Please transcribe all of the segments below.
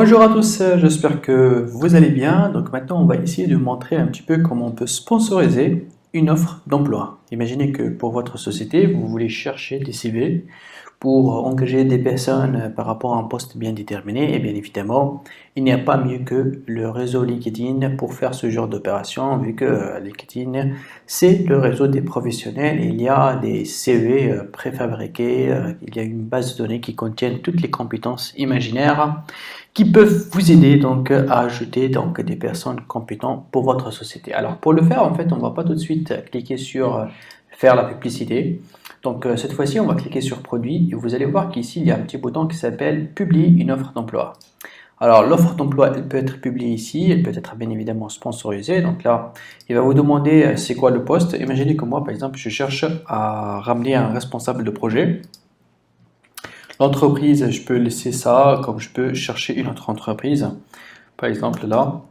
Bonjour à tous, j'espère que vous allez bien. Donc maintenant, on va essayer de montrer un petit peu comment on peut sponsoriser une offre d'emploi. Imaginez que pour votre société, vous voulez chercher des CV pour engager des personnes par rapport à un poste bien déterminé. Et bien évidemment, il n'y a pas mieux que le réseau LinkedIn pour faire ce genre d'opération, vu que LinkedIn, c'est le réseau des professionnels. Il y a des CV préfabriqués, il y a une base de données qui contient toutes les compétences imaginaires qui peuvent vous aider donc à ajouter donc des personnes compétentes pour votre société. Alors pour le faire, en fait, on ne va pas tout de suite cliquer sur faire la publicité. Donc cette fois-ci, on va cliquer sur produit et vous allez voir qu'ici, il y a un petit bouton qui s'appelle publier une offre d'emploi. Alors l'offre d'emploi, elle peut être publiée ici, elle peut être bien évidemment sponsorisée. Donc là, il va vous demander c'est quoi le poste. Imaginez que moi, par exemple, je cherche à ramener un responsable de projet. L'entreprise, je peux laisser ça, comme je peux chercher une autre entreprise. Par exemple, là,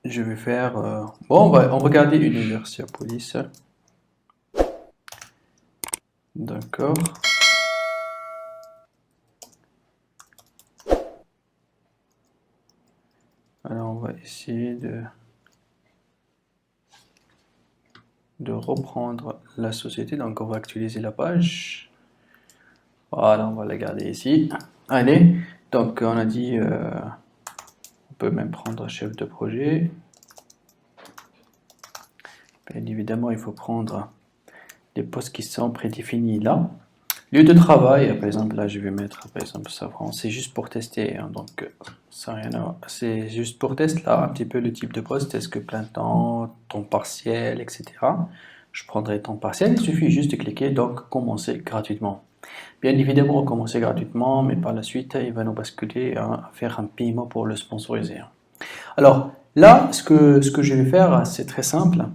je vais faire... bon, on va regarder Universia Police. D'accord. Alors, on va essayer de reprendre la société. Donc, on va actualiser la page. Voilà, on va la garder ici. Allez, donc on a dit... on peut même prendre chef de projet. Bien évidemment, il faut prendre les postes qui sont prédéfinis là. Lieu de travail, par exemple, là, je vais mettre, par exemple, Safran. C'est juste pour tester, hein, donc ça n'a rien à voir. C'est juste pour tester, là, un petit peu le type de poste. Est-ce que plein temps, temps partiel, etc. Je prendrai temps partiel. Il suffit juste de cliquer, donc, commencer gratuitement. Bien évidemment, commencer gratuitement, mais par la suite, il va nous basculer à faire un paiement pour le sponsoriser. Alors, là, ce que je vais faire, c'est très simple.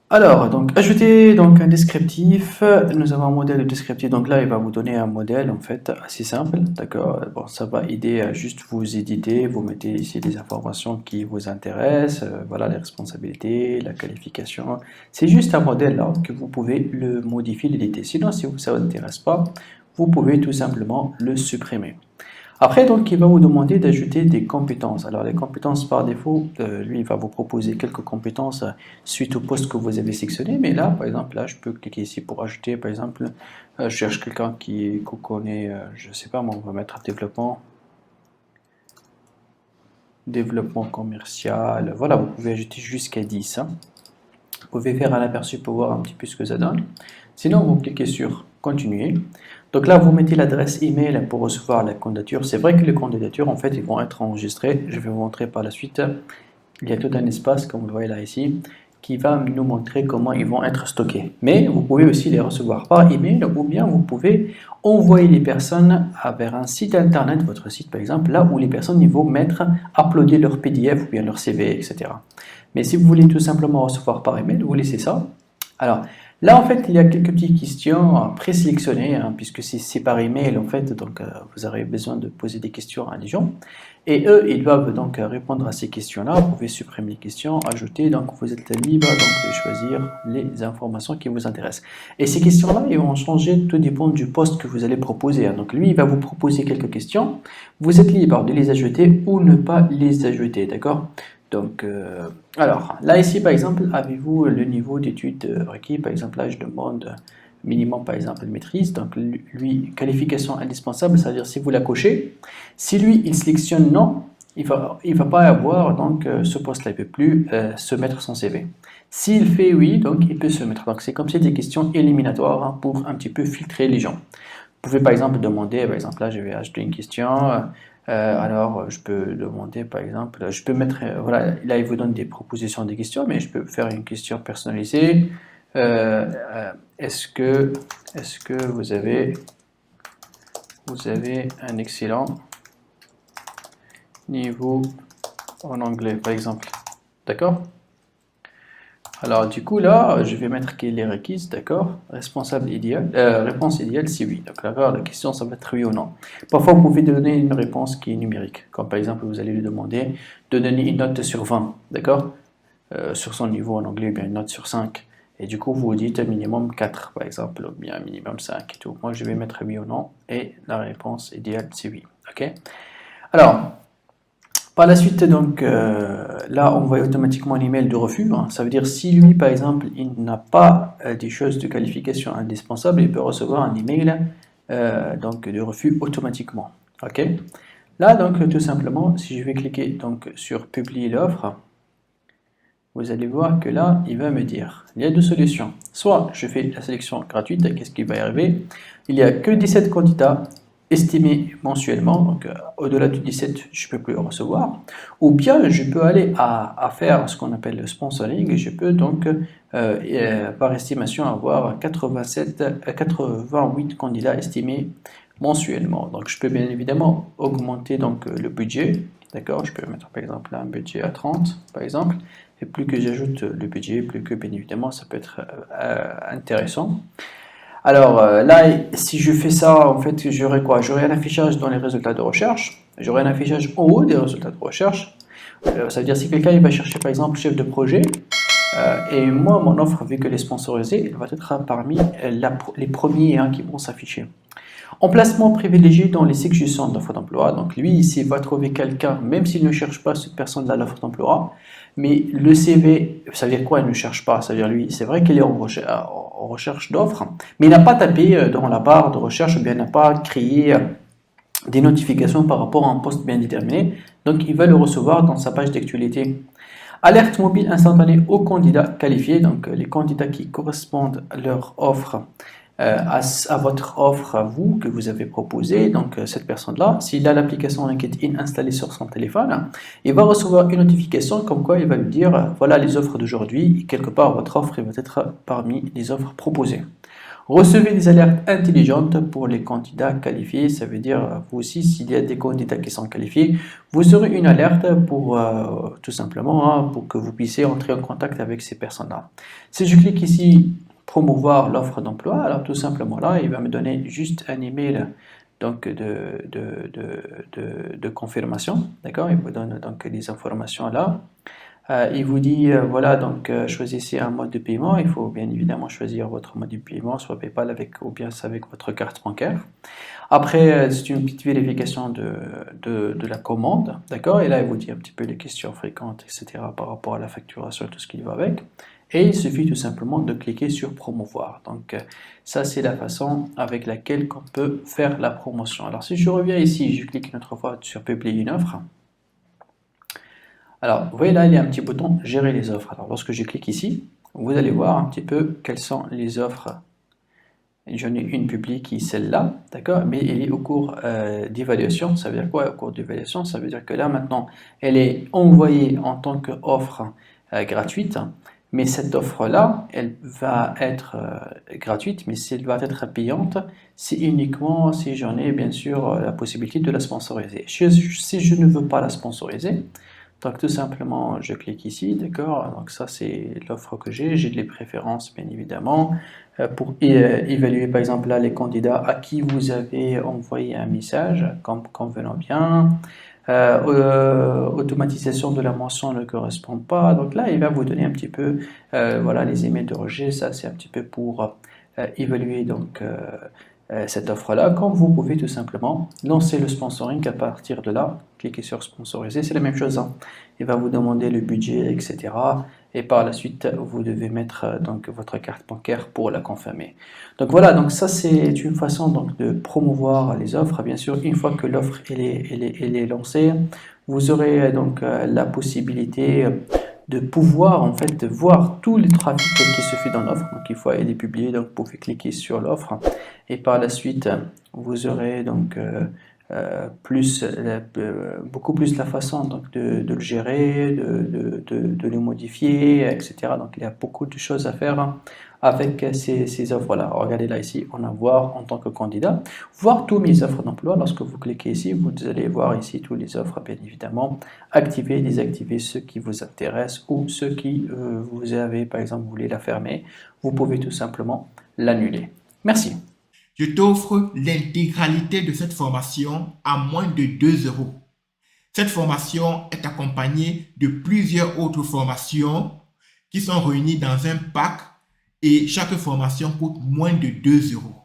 Alors, donc, ajouter donc un descriptif. Nous avons un modèle de descriptif. Donc là, il va vous donner un modèle en fait assez simple, d'accord? Bon, ça va aider à juste vous éditer. Vous mettez ici des informations qui vous intéressent. Voilà les responsabilités, la qualification. C'est juste un modèle là que vous pouvez le modifier, l'éditer. Sinon, si ça ne vous intéresse pas, vous pouvez tout simplement le supprimer. Après, donc, il va vous demander d'ajouter des compétences. Alors, les compétences par défaut, lui, il va vous proposer quelques compétences suite au poste que vous avez sélectionné. Mais là, par exemple, là, je peux cliquer ici pour ajouter, par exemple, je cherche quelqu'un qui connaît, je ne sais pas, moi, on va mettre développement commercial. Voilà, vous pouvez ajouter jusqu'à 10. Hein. Vous pouvez faire un aperçu pour voir un petit peu ce que ça donne. Sinon, vous cliquez sur continuer. Donc là, vous mettez l'adresse email pour recevoir la candidature. C'est vrai que les candidatures, en fait, ils vont être enregistrées. Je vais vous montrer par la suite. Il y a tout un espace, comme vous le voyez là ici, qui va nous montrer comment ils vont être stockés. Mais vous pouvez aussi les recevoir par email ou bien vous pouvez envoyer les personnes vers un site internet, votre site par exemple, là où les personnes ils vont mettre, uploader leur PDF ou bien leur CV, etc. Mais si vous voulez tout simplement recevoir par email, vous laissez ça. Alors, là, en fait, il y a quelques petites questions présélectionnées, hein, puisque c'est par email, en fait, donc vous aurez besoin de poser des questions à des gens. Et eux, ils doivent donc répondre à ces questions-là. Vous pouvez supprimer les questions, ajouter, donc vous êtes libre donc, de choisir les informations qui vous intéressent. Et ces questions-là, ils vont changer, tout dépend du poste que vous allez proposer. Hein. Donc lui, il va vous proposer quelques questions. Vous êtes libre de les ajouter ou ne pas les ajouter, d'accord? Donc, alors, là ici, par exemple, avez-vous le niveau d'études requis? Par exemple, là, je demande minimum, par exemple, maîtrise. Donc, lui, qualification indispensable, c'est-à-dire si vous la cochez. Si lui, il sélectionne non, il va pas avoir donc ce poste-là, il ne peut plus se mettre son CV. S'il fait oui, donc il peut se mettre. Donc, c'est comme si des questions éliminatoires hein, pour un petit peu filtrer les gens. Vous pouvez par exemple demander, par exemple là je vais ajouter une question, alors je peux demander par exemple, je peux mettre, voilà, là il vous donne des propositions des questions, mais je peux faire une question personnalisée. Est-ce que vous avez un excellent niveau en anglais par exemple, d'accord? Alors du coup là, je vais mettre quelle est requise, d'accord? Responsable idéal, réponse idéale si oui. Donc là, la question ça va être oui ou non. Parfois vous pouvez donner une réponse qui est numérique, comme par exemple vous allez lui demander de donner une note sur 20, d'accord? Sur son niveau en anglais, bien une note sur 5. Et du coup vous dites un minimum 4 par exemple, ou bien un minimum 5 et tout. Moi je vais mettre oui ou non, et la réponse idéale c'est oui, ok? Alors, par la suite, donc, là, on voit automatiquement un email de refus, hein. Ça veut dire si lui, par exemple, il n'a pas des choses de qualification indispensables, il peut recevoir un email donc, de refus automatiquement. OK? Là, donc, tout simplement, si je vais cliquer donc, sur publier l'offre, vous allez voir que là, il va me dire, il y a deux solutions. Soit je fais la sélection gratuite, qu'est-ce qui va y arriver? Il n'y a que 17 candidats estimés mensuellement, donc au-delà du 17, je ne peux plus le recevoir. Ou bien je peux aller à faire ce qu'on appelle le sponsoring, et je peux donc, par estimation, avoir 88 candidats estimés mensuellement. Donc je peux bien évidemment augmenter donc, le budget, d'accord? Je peux mettre par exemple un budget à 30, par exemple. Et plus que j'ajoute le budget, plus que bien évidemment ça peut être intéressant. Alors là, si je fais ça, en fait, j'aurai quoi? J'aurai un affichage dans les résultats de recherche, j'aurai un affichage en haut des résultats de recherche. Ça veut dire si quelqu'un il va chercher par exemple chef de projet, et moi mon offre, vu qu'elle est sponsorisée, elle va être parmi les premiers qui vont s'afficher. Emplacement privilégié dans les sections d'offres d'emploi. Donc lui, ici, va trouver quelqu'un, même s'il ne cherche pas cette personne-là l'offre d'emploi, mais le CV, ça veut dire quoi? Il ne cherche pas. Ça veut dire lui, c'est vrai qu'il est en recherche d'offres, mais il n'a pas tapé dans la barre de recherche, ou bien n'a pas créé des notifications par rapport à un poste bien déterminé. Donc il va le recevoir dans sa page d'actualité. Alerte mobile instantanée aux candidats qualifiés, donc les candidats qui correspondent à leur offre, à votre offre à vous que vous avez proposée, donc cette personne-là, s'il a l'application LinkedIn installée sur son téléphone, il va recevoir une notification comme quoi il va lui dire voilà les offres d'aujourd'hui, et quelque part votre offre va être parmi les offres proposées. Recevez des alertes intelligentes pour les candidats qualifiés, ça veut dire vous aussi, s'il y a des candidats qui sont qualifiés, vous aurez une alerte pour tout simplement pour que vous puissiez entrer en contact avec ces personnes-là. Si je clique ici promouvoir l'offre d'emploi, alors tout simplement là, il va me donner juste un email donc de confirmation, d'accord? Il vous donne donc les informations là. Il vous dit, voilà, donc choisissez un mode de paiement. Il faut bien évidemment choisir votre mode de paiement, soit PayPal ou bien avec votre carte bancaire. Après, c'est une petite vérification de la commande, d'accord? Et là, il vous dit un petit peu les questions fréquentes, etc. par rapport à la facturation et tout ce qui va avec. Et il suffit tout simplement de cliquer sur promouvoir. Donc, ça, c'est la façon avec laquelle on peut faire la promotion. Alors, si je reviens ici, je clique une autre fois sur publier une offre. Alors, vous voyez là, il y a un petit bouton gérer les offres. Alors, lorsque je clique ici, vous allez voir un petit peu quelles sont les offres. J'en ai une publique qui est celle-là, d'accord, mais elle est au cours d'évaluation. Ça veut dire quoi au cours d'évaluation? Ça veut dire que là, maintenant, elle est envoyée en tant qu'offre gratuite, mais cette offre-là, elle va être gratuite, mais si elle va être payante, c'est uniquement si j'en ai, bien sûr, la possibilité de la sponsoriser. Si je ne veux pas la sponsoriser, donc tout simplement, je clique ici, d'accord? Donc ça c'est l'offre que j'ai les préférences bien évidemment, pour évaluer par exemple là les candidats à qui vous avez envoyé un message, comme convenant bien. Automatisation de la mention ne correspond pas, donc là il va vous donner un petit peu voilà, les emails de rejet, ça c'est un petit peu pour évaluer donc cette offre-là, comme vous pouvez tout simplement lancer le sponsoring à partir de là, cliquez sur sponsoriser, c'est la même chose, hein. Il va vous demander le budget, etc. Et par la suite, vous devez mettre donc votre carte bancaire pour la confirmer. Donc voilà, donc ça c'est une façon donc de promouvoir les offres. Bien sûr, une fois que l'offre elle est lancée, vous aurez donc la possibilité de pouvoir en fait voir tout le trafic qui se fait dans l'offre. Donc une fois elle est publiée, donc vous pouvez cliquer sur l'offre et par la suite vous aurez donc beaucoup plus la façon donc, de le gérer, de le modifier, etc. Donc il y a beaucoup de choses à faire avec ces offres-là. Regardez là ici, on a voir en tant que candidat, voir tous mes offres d'emploi. Lorsque vous cliquez ici, vous allez voir ici toutes les offres, bien évidemment, activer, désactiver ceux qui vous intéressent ou ceux qui vous avez, par exemple, vous voulez la fermer. Vous pouvez tout simplement l'annuler. Merci. Je t'offre l'intégralité de cette formation à moins de 2 euros. Cette formation est accompagnée de plusieurs autres formations qui sont réunies dans un pack et chaque formation coûte moins de 2 euros.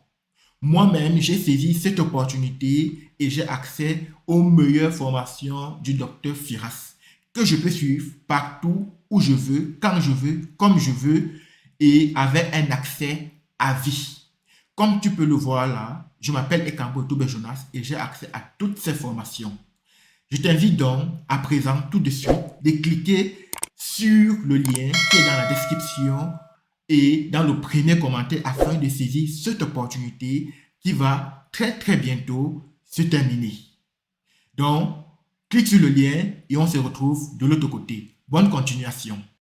Moi-même, j'ai saisi cette opportunité et j'ai accès aux meilleures formations du docteur Firas, que je peux suivre partout où je veux, quand je veux, comme je veux, et avec un accès à vie. Comme tu peux le voir là, je m'appelle Ekambo Toubé Jonas et j'ai accès à toutes ces formations. Je t'invite donc à présent tout de suite de cliquer sur le lien qui est dans la description et dans le premier commentaire afin de saisir cette opportunité qui va très très bientôt se terminer. Donc, clique sur le lien et on se retrouve de l'autre côté. Bonne continuation.